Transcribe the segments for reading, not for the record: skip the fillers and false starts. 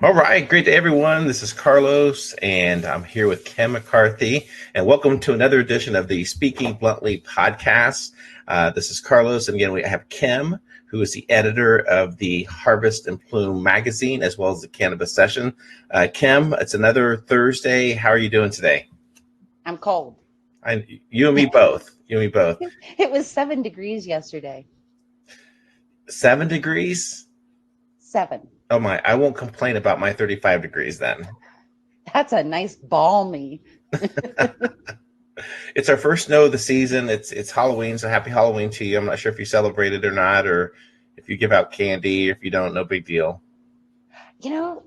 All right, great day, everyone. This is Carlos, and I'm here with Kim McCarthy. And welcome to another edition of the Speaking Bluntly podcast. This is Carlos, and again, we have Kim, who is the editor of the Harvest and Plume magazine, as well as the Cannabis session. Kim, it's another Thursday. How are you doing today? I'm cold. You and me both. You and me both. It was 7 degrees yesterday. 7 degrees? 7. Oh my! I won't complain about my 35 degrees then. That's a nice balmy. It's our first snow of the season. It's Halloween, so happy Halloween to you. I'm not sure if you celebrate it or not, or if you give out candy. If you don't, no big deal. You know,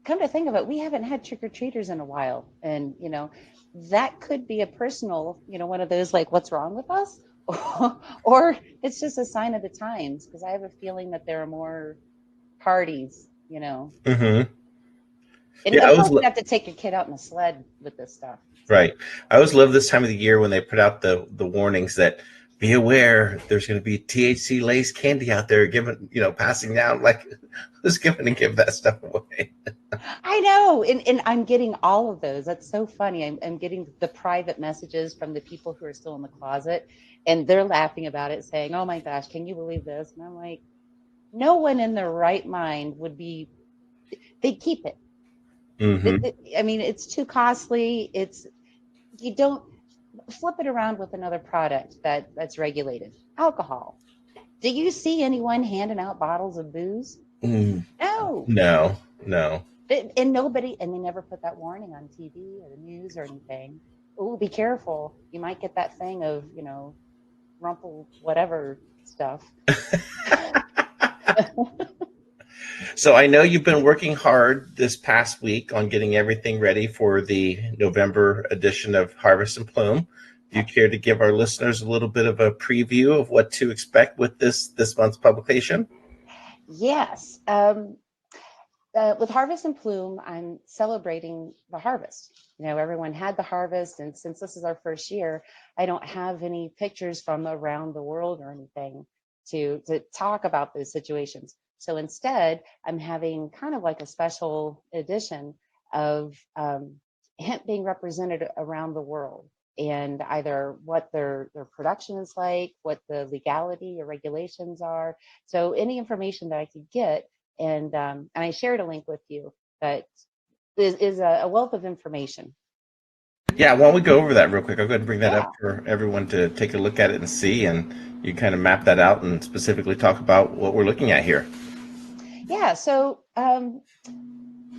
come to think of it, we haven't had trick-or-treaters in a while. And, that could be a personal, one of those like, what's wrong with us? Or it's just a sign of the times, because I have a feeling that there are more parties. Mm-hmm. And Yeah, of course, you have to take your kid out in a sled with this stuff. Right. I always love this time of the year when they put out the warnings that be aware there's going to be THC laced candy out there passing down. Like, who's going to give that stuff away? I know. And I'm getting all of those. That's so funny. I'm getting the private messages from the people who are still in the closet, and they're laughing about it, saying, oh my gosh, can you believe this? And I'm like, no one in their right mind they'd keep it. Mm-hmm. I mean, it's too costly. You don't flip it around with another product that's regulated. Alcohol. Do you see anyone handing out bottles of booze? No. No. And they never put that warning on TV or the news or anything. Oh, be careful. You might get that thing of, rumple whatever stuff. So I know you've been working hard this past week on getting everything ready for the November edition of Harvest and Plume. Do you care to give our listeners a little bit of a preview of what to expect with this month's publication? Yes. With Harvest and Plume, I'm celebrating the harvest. Everyone had the harvest, and since this is our first year, I don't have any pictures from around the world or anything to talk about those situations. So instead, I'm having kind of like a special edition of hemp being represented around the world, and either what their production is like, what the legality or regulations are. So any information that I could get, and I shared a link with you that is a wealth of information. Yeah, why don't we go over that real quick? I'll go ahead and bring that up Yeah. for everyone to take a look at it and see, and you kind of map that out and specifically talk about what we're looking at here. Yeah. So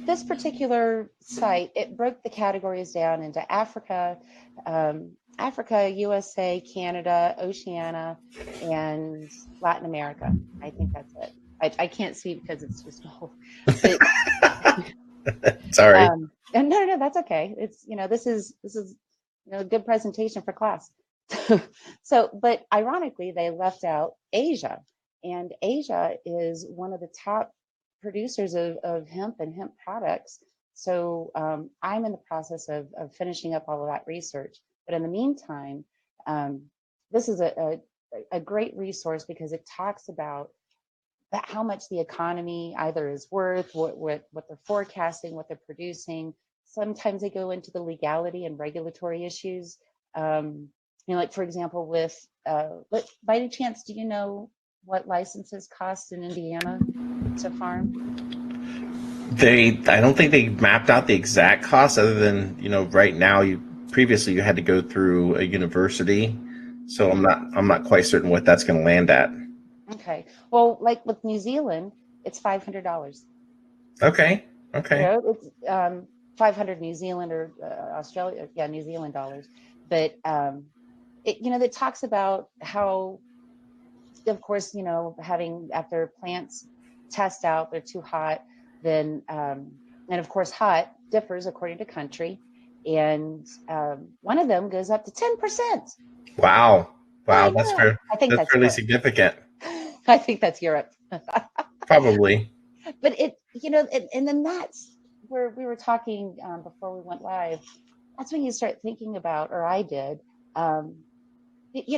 this particular site, it broke the categories down into Africa, USA, Canada, Oceania, and Latin America. I think that's it. I can't see because it's too small. But, Sorry. no, that's okay. It's this is a good presentation for class. So, but ironically, they left out Asia, and Asia is one of the top producers of hemp and hemp products. So I'm in the process of finishing up all of that research. But in the meantime, um, this is a great resource because it talks about how much the economy either is worth, what they're forecasting, what they're producing. Sometimes they go into the legality and regulatory issues. Like for example, by any chance, do you know what licenses cost in Indiana to farm? I don't think they mapped out the exact cost, other than right now previously you had to go through a university, so Mm-hmm. I'm not quite certain what that's going to land at. Okay. Well, like with New Zealand, it's $500. Okay. It's 500 New Zealand or Australia, yeah, New Zealand dollars. But it talks about how, of course, having after plants test out, they're too hot, then and of course, hot differs according to country, and one of them goes up to 10%. Wow. I That's know. I think that's that's fairly Europe. significant. I think that's Europe. Probably. But and then that's where we were talking before we went live. That's when you start thinking about, or I did. Um,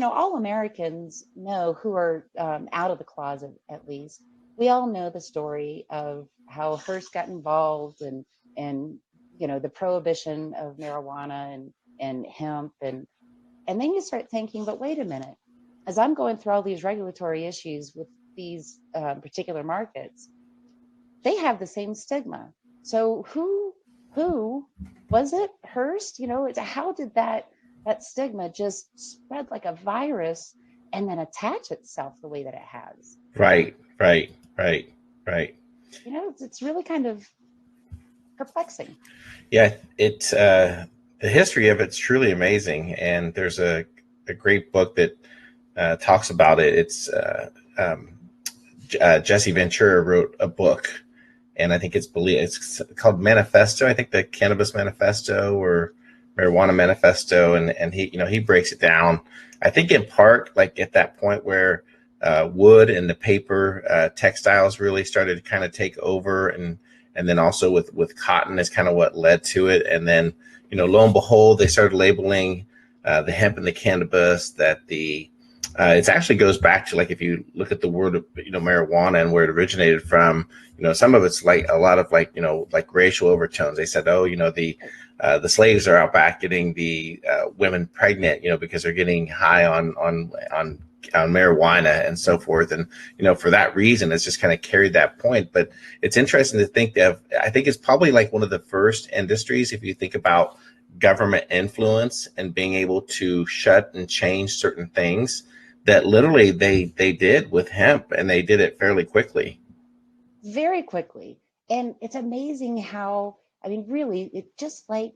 all Americans know who are out of the closet, at least. we all know the story of how Hearst got involved and the prohibition of marijuana and hemp and then you start thinking, but wait a minute, as I'm going through all these regulatory issues with these particular markets, they have the same stigma. So who was it? Hearst? How did that stigma just spread like a virus and then attach itself the way that it has? Right, right, right, right. It's really kind of perplexing. Yeah, the history of it's truly amazing, and there's a great book that talks about it. Jesse Ventura wrote a book, and I think it's called Manifesto. I think the Cannabis Manifesto or Marijuana Manifesto, and he breaks it down. I think in part like at that point where wood and the paper textiles really started to kind of take over, and then also with cotton is kind of what led to it. And then lo and behold, they started labeling the hemp and the cannabis that it actually goes back to, like, if you look at the word of marijuana and where it originated from, some of it's like a lot of like racial overtones. They said, oh, the slaves are out back getting the women pregnant, because they're getting high on marijuana and so forth. And, for that reason, it's just kind of carried that point. But it's interesting to think that I think it's probably like one of the first industries, if you think about government influence and being able to shut and change certain things, that literally they did with hemp, and they did it fairly quickly. Very quickly. And it's amazing how, I mean, really, it just like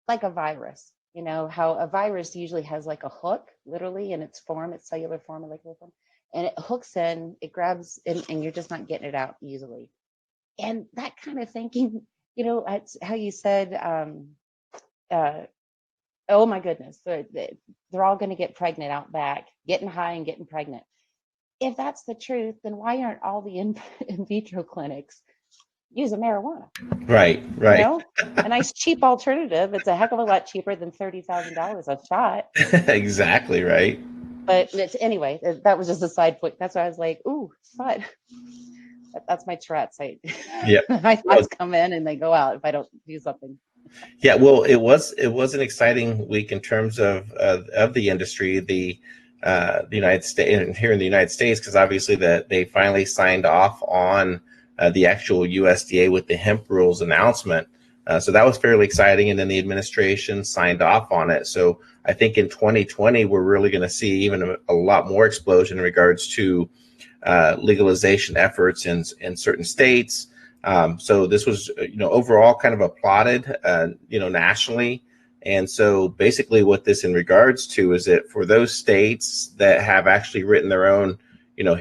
a virus, how a virus usually has like a hook, literally, in its form, its cellular form, molecular form, and it hooks in, it grabs, and you're just not getting it out easily. And that kind of thinking, it's how you said, uh, oh my goodness, they're all going to get pregnant out back, getting high and getting pregnant. If that's the truth, then why aren't all the in vitro clinics using marijuana? Right, You right. know, a nice cheap alternative. It's a heck of a lot cheaper than $30,000 a shot. Exactly right. But anyway, that was just a side point. That's why I was like, ooh, fun. That's my Tourette's. Yeah. My Well, thoughts come in and they go out if I don't do something. yeah, well, it was an exciting week in terms of the industry, the United States, and here in the United States, because obviously that they finally signed off on the actual USDA with the hemp rules announcement. So that was fairly exciting, and then the administration signed off on it. So I think in 2020 we're really going to see even a lot more explosion in regards to legalization efforts in certain states. So this was, overall kind of applauded, nationally. And so basically what this in regards to is that for those states that have actually written their own,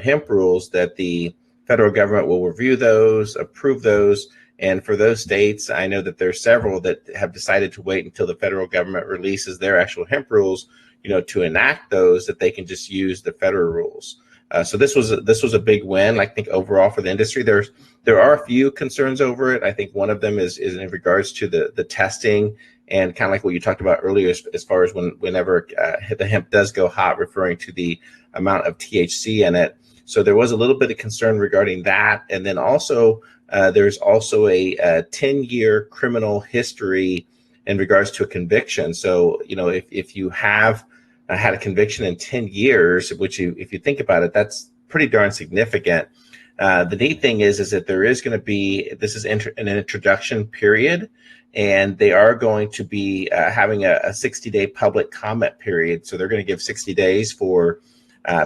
hemp rules, that the federal government will review those, approve those. And for those states, I know that there's several that have decided to wait until the federal government releases their actual hemp rules, to enact those, that they can just use the federal rules. So this was a big win, I think, overall for the industry. There are a few concerns over it. I think one of them is in regards to the testing, and kind of like what you talked about earlier, as far as whenever the hemp does go hot, referring to the amount of THC in it. So there was a little bit of concern regarding that, and then also there's also a 10-year criminal history in regards to a conviction. So if you have had a conviction in 10 years, which if you think about it, that's pretty darn significant. The neat thing is that there is going to be, this is an introduction period, and they are going to be having a 60-day public comment period. So they're going to give 60 days for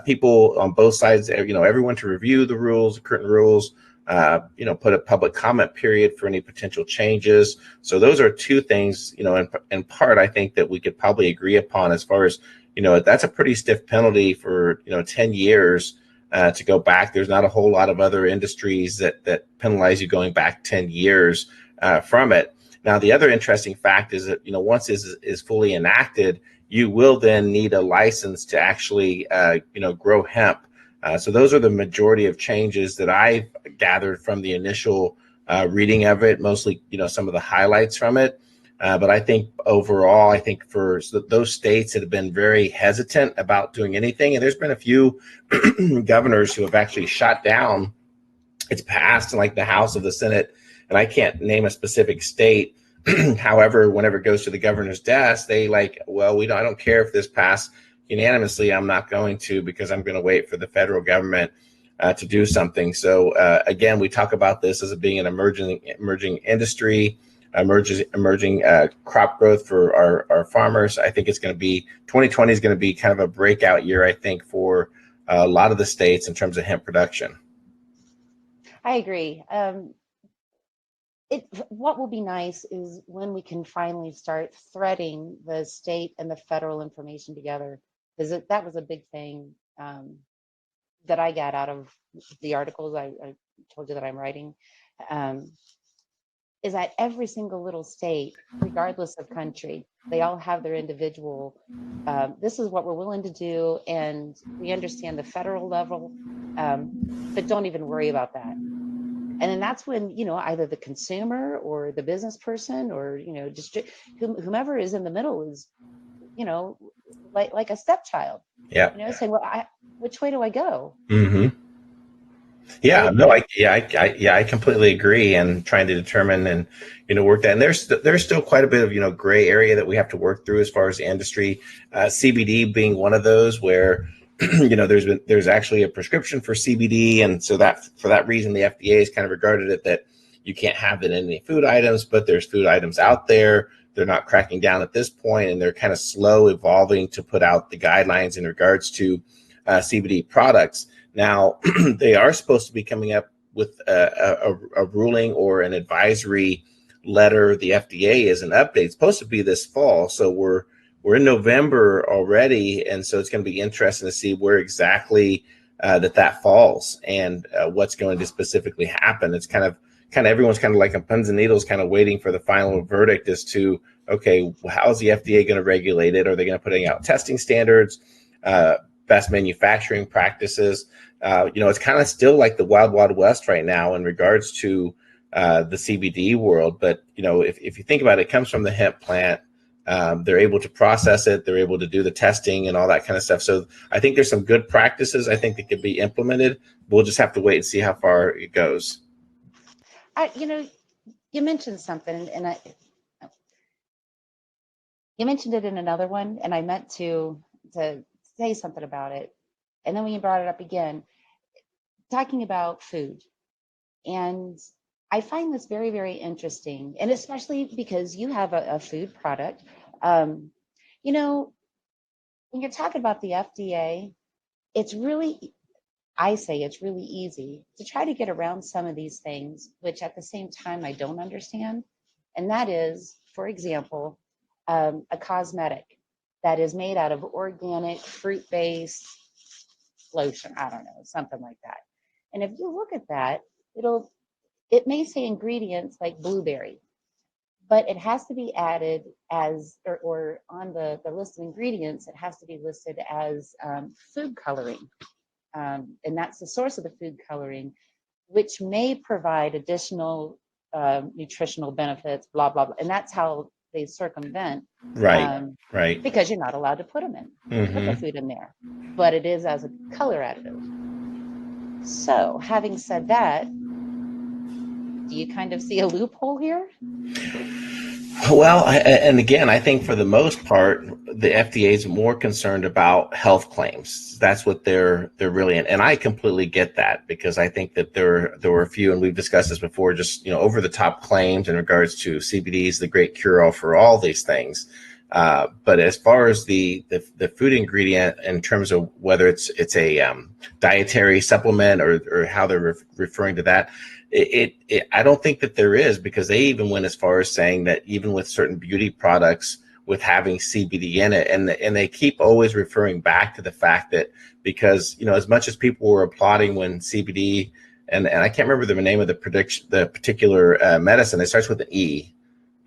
people on both sides, everyone to review the rules, the current rules, put a public comment period for any potential changes. So those are two things, in part, I think that we could probably agree upon, as far as, that's a pretty stiff penalty for, 10 years to go back. There's not a whole lot of other industries that penalize you going back 10 years from it. Now, the other interesting fact is that, once is fully enacted, you will then need a license to actually, grow hemp. So those are the majority of changes that I've gathered from the initial reading of it, mostly, some of the highlights from it. But I think overall, for those states that have been very hesitant about doing anything, and there's been a few governors who have actually shot down it's passed in like the House of the Senate, and I can't name a specific state. However, whenever it goes to the governor's desk, they like, well, I don't care if this passed unanimously. I'm not going to, because I'm going to wait for the federal government to do something. So again, we talk about this as being an emerging industry, emerging crop growth for our farmers. I think it's going to be 2020 is going to be kind of a breakout year, I think, for a lot of the states in terms of hemp production. I agree. What will be nice is when we can finally start threading the state and the federal information together, because that was a big thing that I got out of the articles I told you that I'm writing, is that every single little state, regardless of country, they all have their individual, this is what we're willing to do, and we understand the federal level, but don't even worry about that. And then that's when, either the consumer or the business person or, just whomever is in the middle is, like a stepchild. Yeah. Saying, well, which way do I go? Mm-hmm. Yeah, I completely agree, and trying to determine and work that. And there's still quite a bit of gray area that we have to work through as far as the industry. CBD being one of those where there's actually a prescription for CBD, and so that for that reason the FDA has kind of regarded it that you can't have it in any food items, but there's food items out there. They're not cracking down at this point, and they're kind of slow evolving to put out the guidelines in regards to CBD products. Now, they are supposed to be coming up with a ruling or an advisory letter. The FDA is an update. It's supposed to be this fall, so we're in November already, and so it's going to be interesting to see where exactly that falls and what's going to specifically happen. It's kind of everyone's kind of like on pins and needles, kind of waiting for the final verdict as to, okay, how's the FDA going to regulate it? Are they going to put out testing standards, best manufacturing practices? It's kind of still like the wild, wild west right now in regards to the CBD world. But, if you think about it, it comes from the hemp plant. They're able to process it. They're able to do the testing and all that kind of stuff. So I think there's some good practices I think that could be implemented. We'll just have to wait and see how far it goes. You mentioned something, and you mentioned it in another one, and I meant to say something about it. And then when you brought it up again, talking about food. And I find this very, very interesting, and especially because you have a food product. When you're talking about the FDA, I say it's really easy to try to get around some of these things, which at the same time I don't understand. And that is, for example, a cosmetic that is made out of organic fruit-based lotion. I don't know, something like that. And if you look at that, it may say ingredients like blueberry, but it has to be added as, or on the list of ingredients, it has to be listed as food coloring. And that's the source of the food coloring, which may provide additional nutritional benefits, blah, blah, blah. And that's how they circumvent. Right. Because you're not allowed to put them in, put the food in there, but it is as a color additive. So having said that, do you kind of see a loophole here? Well, and again, I think for the most part, the FDA is more concerned about health claims. That's what they're really in. And I completely get that, because I think that there were a few, and we've discussed this before, just, over the top claims in regards to CBD is the great cure all for all these things. But as far as the food ingredient, in terms of whether it's a dietary supplement or how they're referring to that, I don't think that there is, because they even went as far as saying that even with certain beauty products with having CBD in it, and they keep always referring back to the fact that, because as much as people were applauding when CBD, and I can't remember the name of the particular medicine, it starts with an E.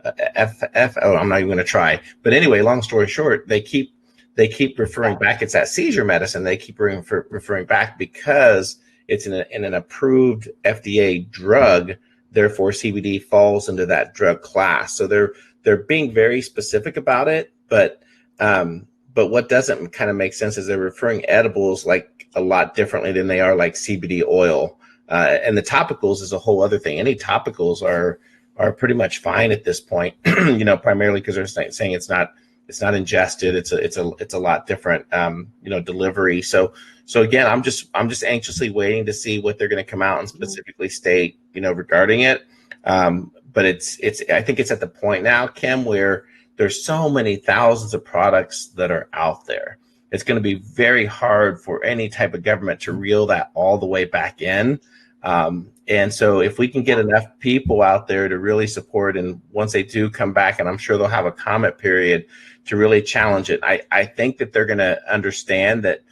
I'm not even going to try. But anyway, long story short, they keep referring back. It's that seizure medicine. They keep referring back because it's in an approved FDA drug. Therefore, CBD falls into that drug class. So they're being very specific about it. But what doesn't kind of make sense is they're referring edibles like a lot differently than they are like CBD oil. And the topicals is a whole other thing. Any topicals are pretty much fine at this point, primarily because they're saying it's not ingested. It's a lot different, delivery. So again, I'm just anxiously waiting to see what they're going to come out and specifically state, regarding it. But I think it's at the point now, Kim, where there's so many thousands of products that are out there. It's going to be very hard for any type of government to reel that all the way back in. And so if we can get enough people out there to really support, and once they do come back, and I'm sure they'll have a comment period to really challenge it, I think that they're going to understand that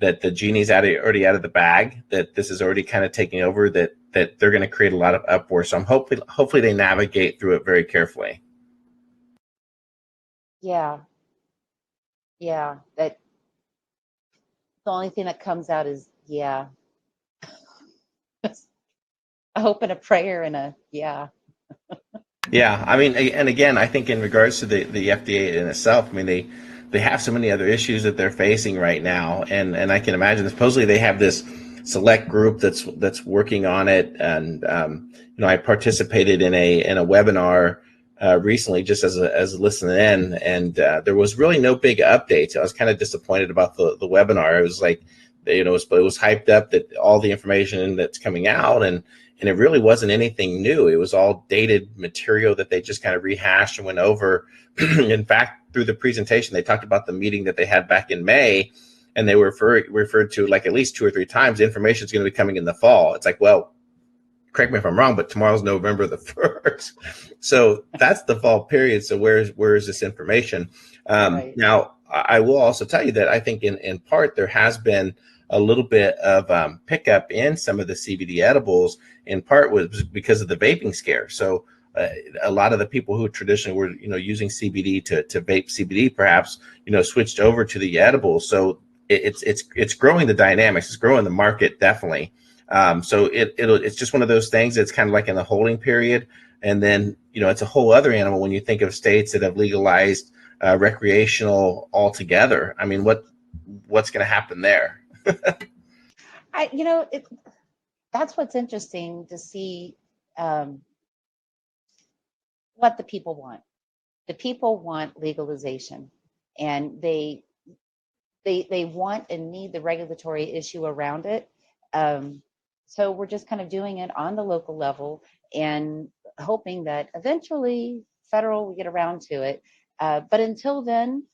the genie's already out of the bag, that this is already kind of taking over, that they're going to create a lot of uproar. So I'm hopefully they navigate through it very carefully. Yeah. That the only thing that comes out is yeah. A hope and a prayer and a yeah. Yeah, I mean, and again, I think in regards to the FDA in itself, I mean, they have so many other issues that they're facing right now, and I can imagine supposedly they have this select group that's working on it, and I participated in a webinar recently just as a listening in, and there was really no big updates. I was kind of disappointed about the webinar. It was like, it was hyped up that all the information that's coming out, and it really wasn't anything new. It was all dated material that they just kind of rehashed and went over. In fact, through the presentation, they talked about the meeting that they had back in May, and they referred to like at least 2 or 3 times, information is going to be coming in the fall. It's like, well, correct me if I'm wrong, but tomorrow's November the 1st. So that's the fall period. So where is this information? Right. Now, I will also tell you that I think in part there has been a little bit of pickup in some of the CBD edibles. In part was because of the vaping scare. So a lot of the people who traditionally were using CBD to vape CBD perhaps switched over to the edibles. So it's growing the dynamics. It's growing the market definitely. So it's just one of those things that's kind of like in the holding period. And then, it's a whole other animal when you think of states that have legalized recreational altogether. I mean, what's going to happen there? That's what's interesting to see what the people want. The people want legalization, and they want and need the regulatory issue around it. So we're just kind of doing it on the local level and hoping that eventually federal will get around to it. But until then,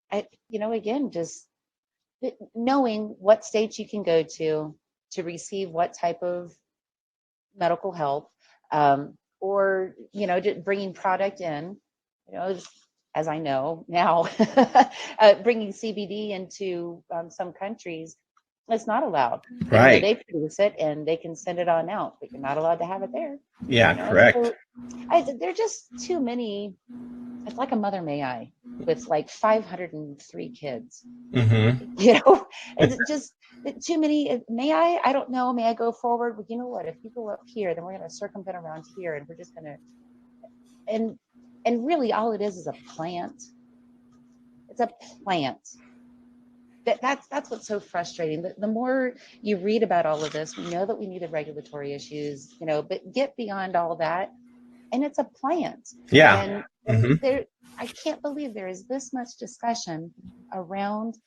again, just knowing what states you can go to receive what type of medical help, or just bringing product in, as I know now, bringing CBD into some countries, it's not allowed. Right. They produce it and they can send it on out, but you're not allowed to have it there. Yeah, correct. So there are just too many. It's like a mother may I with like 503 kids. Mm-hmm. It's just too many. May I don't know. May I go forward? Well, you know what? If you go up here, then we're going to circumvent around here, and we're just going to. And really, all it is a plant. It's a plant. That's what's so frustrating. The more you read about all of this, we know that we need the regulatory issues, but get beyond all that, and it's a plant. Yeah. And mm-hmm. I can't believe there is this much discussion around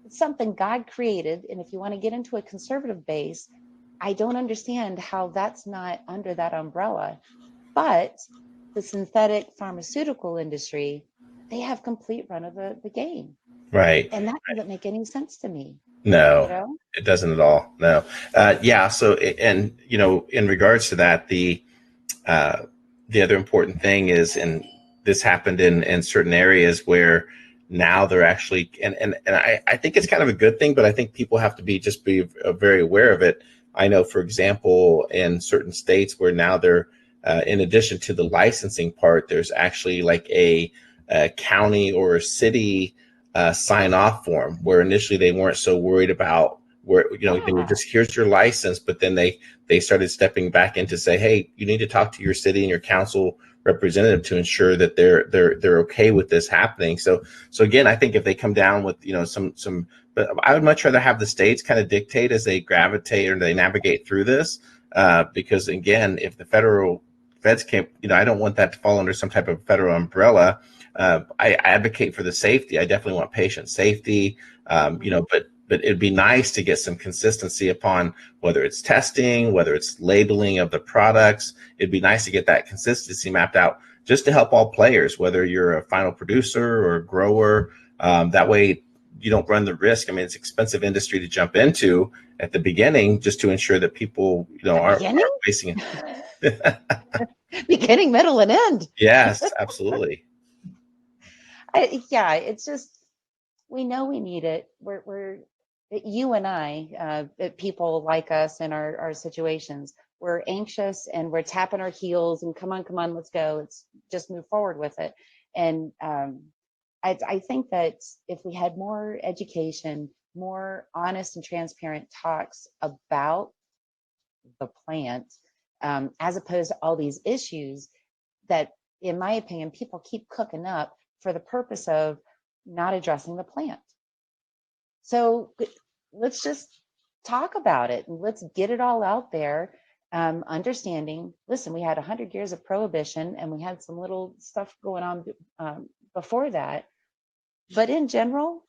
something God created. And if you want to get into a conservative base, I don't understand how that's not under that umbrella. But the synthetic pharmaceutical industry, they have complete run of the game. Right. And that doesn't make any sense to me. No, it doesn't at all. No. Yeah. So, and, in regards to that, the other important thing is, and this happened in certain areas where now they're actually, and I think it's kind of a good thing, but I think people have to be very aware of it. I know, for example, in certain states where now they're, in addition to the licensing part, there's actually like a county or a city sign off form, where initially they weren't so worried about where, they were just, here's your license. But then they started stepping back in to say, hey, you need to talk to your city and your council representative to ensure that they're okay with this happening. So again, I think if they come down with some, but I would much rather have the states kind of dictate as they gravitate or they navigate through this, because again, if the feds can't, I don't want that to fall under some type of federal umbrella. I advocate for the safety. I definitely want patient safety, but it'd be nice to get some consistency upon whether it's testing, whether it's labeling of the products. It'd be nice to get that consistency mapped out just to help all players, whether you're a final producer or a grower. That way you don't run the risk. I mean, it's an expensive industry to jump into at the beginning just to ensure that people, aren't facing it. Beginning, middle, and end. Yes, absolutely. Yeah, it's just, we know we need it. We're you and I, people like us in our situations, we're anxious and we're tapping our heels and come on, let's go. Let's just move forward with it. And I think that if we had more education, more honest and transparent talks about the plant, as opposed to all these issues that, in my opinion, people keep cooking up for the purpose of not addressing the plant. So let's just talk about it and let's get it all out there. Understanding, listen, we had 100 years of prohibition and we had some little stuff going on before that. But in general,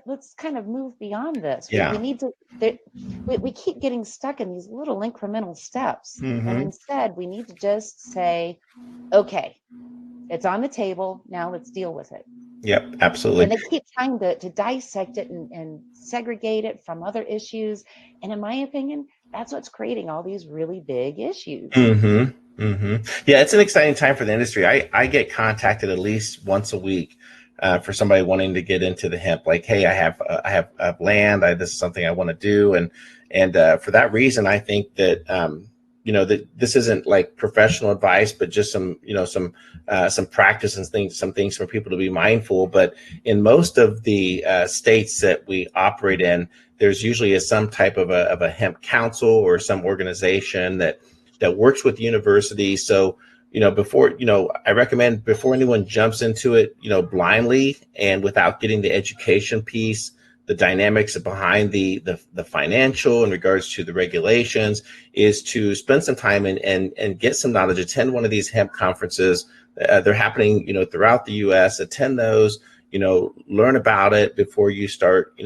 let's kind of move beyond this. Yeah. We need to, we keep getting stuck in these little incremental steps. Mm-hmm. And instead, we need to just say, okay, it's on the table. Now let's deal with it. Yep, absolutely. And they keep trying to dissect it and segregate it from other issues. And in my opinion, that's what's creating all these really big issues. Mm-hmm. Mm-hmm. Yeah, it's an exciting time for the industry. I get contacted at least once a week for somebody wanting to get into the hemp. Like, hey, I have land. This is something I want to do, and for that reason, I think that that this isn't like professional advice, but just some practice and things, some things for people to be mindful. But in most of the states that we operate in, there's usually some type of a hemp council or some organization that works with universities. So I recommend before anyone jumps into it, blindly and without getting the education piece, the dynamics behind the financial in regards to the regulations, is to spend some time and get some knowledge. Attend one of these hemp conferences. They're happening, throughout the U.S. Attend those. Learn about it before you start,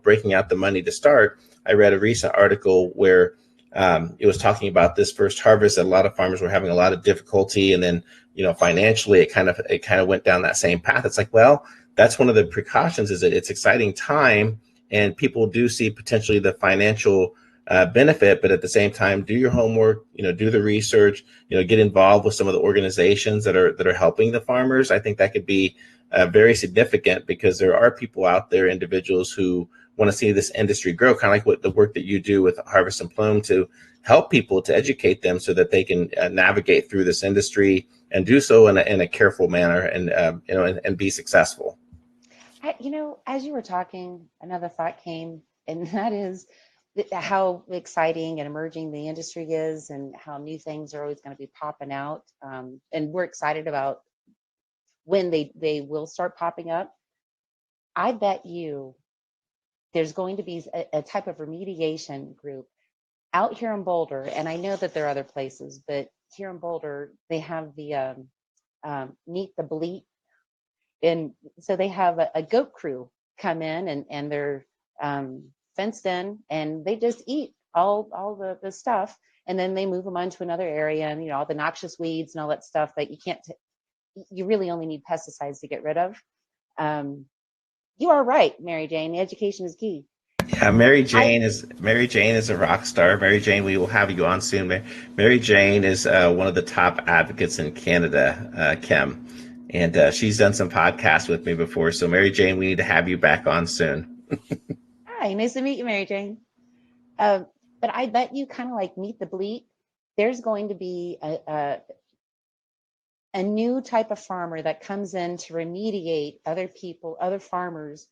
breaking out the money to start. I read a recent article where it was talking about this first harvest that a lot of farmers were having a lot of difficulty, and then financially it kind of went down that same path. It's like, well, that's one of the precautions, is that it's exciting time and people do see potentially the financial benefit, but at the same time, do your homework, do the research, get involved with some of the organizations that are helping the farmers. I think that could be very significant, because there are people out there, individuals who want to see this industry grow, kind of like what the work that you do with Harvest and Plume, to help people, to educate them so that they can navigate through this industry and do so in a careful manner, and be successful. As you were talking, another thought came, and that is how exciting and emerging the industry is, and how new things are always going to be popping out. And we're excited about when they will start popping up. I bet you there's going to be a type of remediation group out here in Boulder, and I know that there are other places, but here in Boulder, they have the Meet the Bleat. And so they have a goat crew come in, and they're fenced in, and they just eat all the stuff, and then they move them on to another area, and all the noxious weeds and all that stuff that you really only need pesticides to get rid of. You are right, Mary Jane. Education is key. Yeah, Mary Jane is a rock star. Mary Jane, we will have you on soon. Mary Jane is one of the top advocates in Canada, Kim, and she's done some podcasts with me before. So Mary Jane, we need to have you back on soon. Hi, nice to meet you, Mary Jane. But I bet you, kind of like Meet the Bleat, there's going to be a new type of farmer that comes in to remediate other farmers'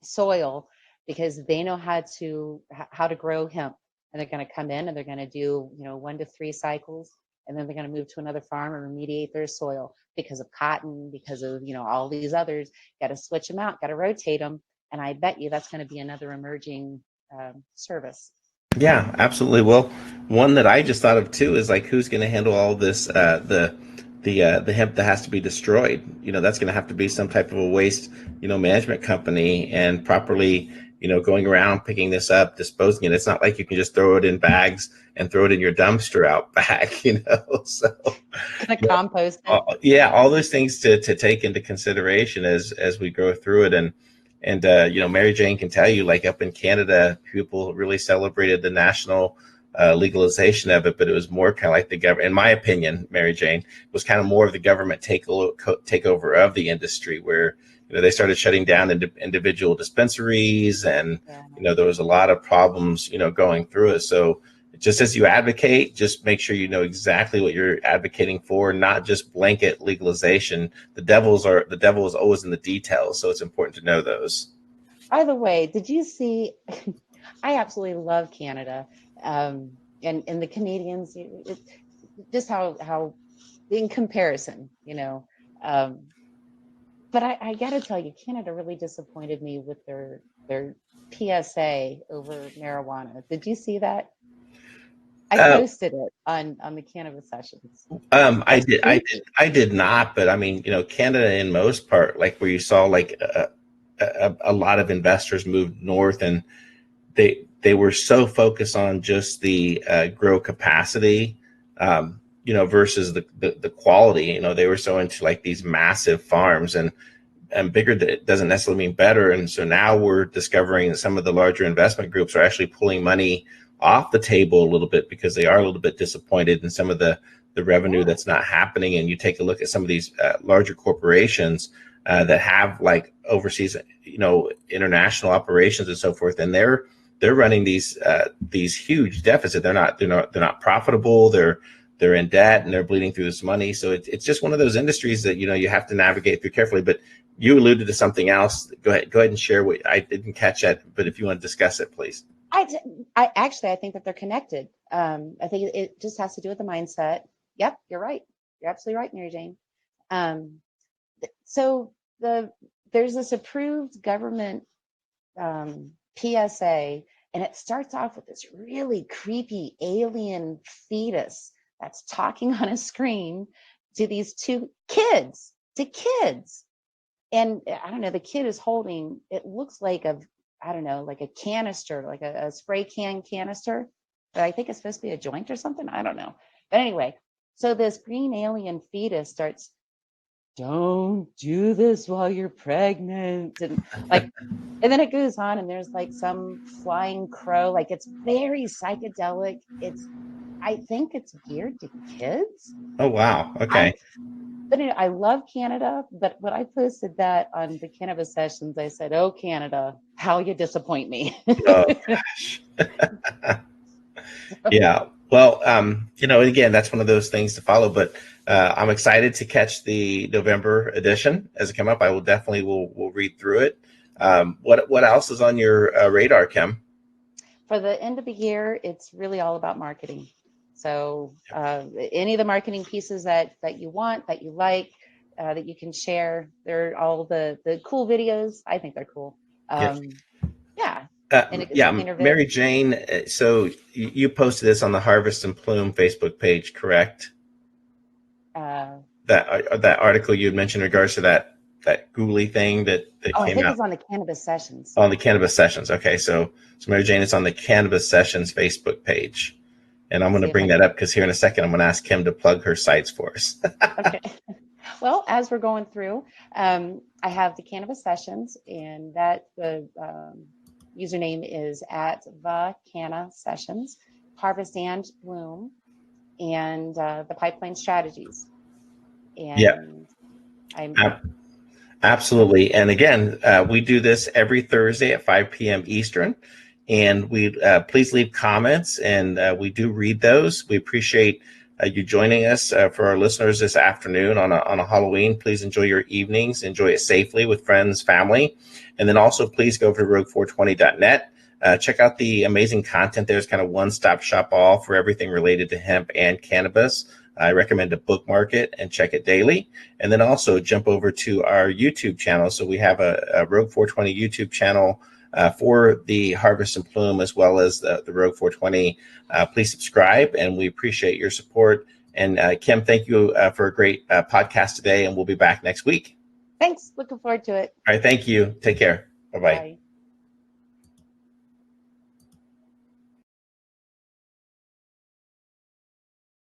soil, because they know how to grow hemp, and they're going to come in and they're going to do 1 to 3 cycles, and then they're going to move to another farm and remediate their soil because of cotton, because of, all these others. Got to switch them out, got to rotate them. And I bet you that's going to be another emerging service. Yeah, absolutely. Well, one that I just thought of too is like, who's going to handle all this, the hemp that has to be destroyed? That's going to have to be some type of a waste, management company, and properly, going around picking this up, disposing it. It's not like you can just throw it in bags and throw it in your dumpster out back, So Compost it. all those things to take into consideration as we go through it. And Mary Jane can tell you, like up in Canada, people really celebrated the national legalization of it, but it was more kind of like the government, in my opinion, Mary Jane, was kind of more of the government takeover of the industry, where they started shutting down individual dispensaries, and there was a lot of problems going through it. So just as you advocate, just make sure you know exactly what you're advocating for, not just blanket legalization. The devil is always in the details, so it's important to know those. By the way, did you see? I absolutely love Canada, and the Canadians. Just how in comparison, but I got to tell you, Canada really disappointed me with their PSA over marijuana. Did you see that? I posted it on the Cannabis sessions. I did not, but I mean, Canada in most part, like where you saw like a lot of investors moved north, and they were so focused on just the grow capacity, versus the quality. They were so into like these massive farms, and bigger doesn't necessarily mean better. And so now we're discovering that some of the larger investment groups are actually pulling money off the table a little bit, because they are a little bit disappointed in some of the revenue that's not happening. And you take a look at some of these larger corporations that have like overseas, international operations and so forth, and they're running these huge deficits. They're not profitable. They're in debt, and they're bleeding through this money. So it's just one of those industries that you have to navigate through carefully. But you alluded to something else. Go ahead and share what I didn't catch that, but if you want to discuss it, please. I think that they're connected. I think it just has to do with the mindset. Yep, you're right. You're absolutely right, Mary Jane. So there's this approved government PSA, and it starts off with this really creepy alien fetus that's talking on a screen to these two kids. And I don't know, the kid is holding, it looks like like a canister, like a spray can canister, but I think it's supposed to be a joint or something. I don't know. But anyway, so this green alien fetus starts, don't do this while you're pregnant. And then it goes on, and there's like some flying crow. Like, it's very psychedelic. I think it's geared to kids. Oh, wow. Okay. But I love Canada, but when I posted that on the Cannabis sessions, I said, "Oh, Canada, how you disappoint me." Oh, gosh. Yeah. Well, again, that's one of those things to follow, but I'm excited to catch the November edition as it come up. I will definitely will read through it. What else is on your radar, Kim? For the end of the year, it's really all about marketing. So any of the marketing pieces that you want, that you like, that you can share, they're all the cool videos. I think they're cool. Yeah. Mary Jane, so you posted this on the Harvest and Plume Facebook page, correct? That article you had mentioned in regards to that googly thing that came out. I think it's on the Cannabis sessions. On the Cannabis sessions. Okay. So Mary Jane, it's on the Cannabis sessions Facebook page. And I'm going to bring that up because here in a second, I'm going to ask Kim to plug her sites for us. Okay. Well, as we're going through, I have the Cannabis sessions, and that the username is at the Canna Sessions, Harvest and Bloom, and the Pipeline Strategies. And Absolutely. And again, we do this every Thursday at 5 p.m. Eastern. And we please leave comments, and we do read those. We appreciate you joining us. For our listeners this afternoon on a Halloween, please enjoy your evenings. Enjoy it safely with friends, family. And then also please go over to rogue420.net. Check out the amazing content. There's kind of one-stop shop all for everything related to hemp and cannabis. I recommend to bookmark it and check it daily. And then also jump over to our YouTube channel. So we have a Rogue 420 YouTube channel for the Harvest and Plume, as well as the Rogue 420. Please subscribe, and we appreciate your support. And Kim, thank you for a great podcast today, and we'll be back next week. Thanks. Looking forward to it. All right. Thank you. Take care. Bye-bye. Bye.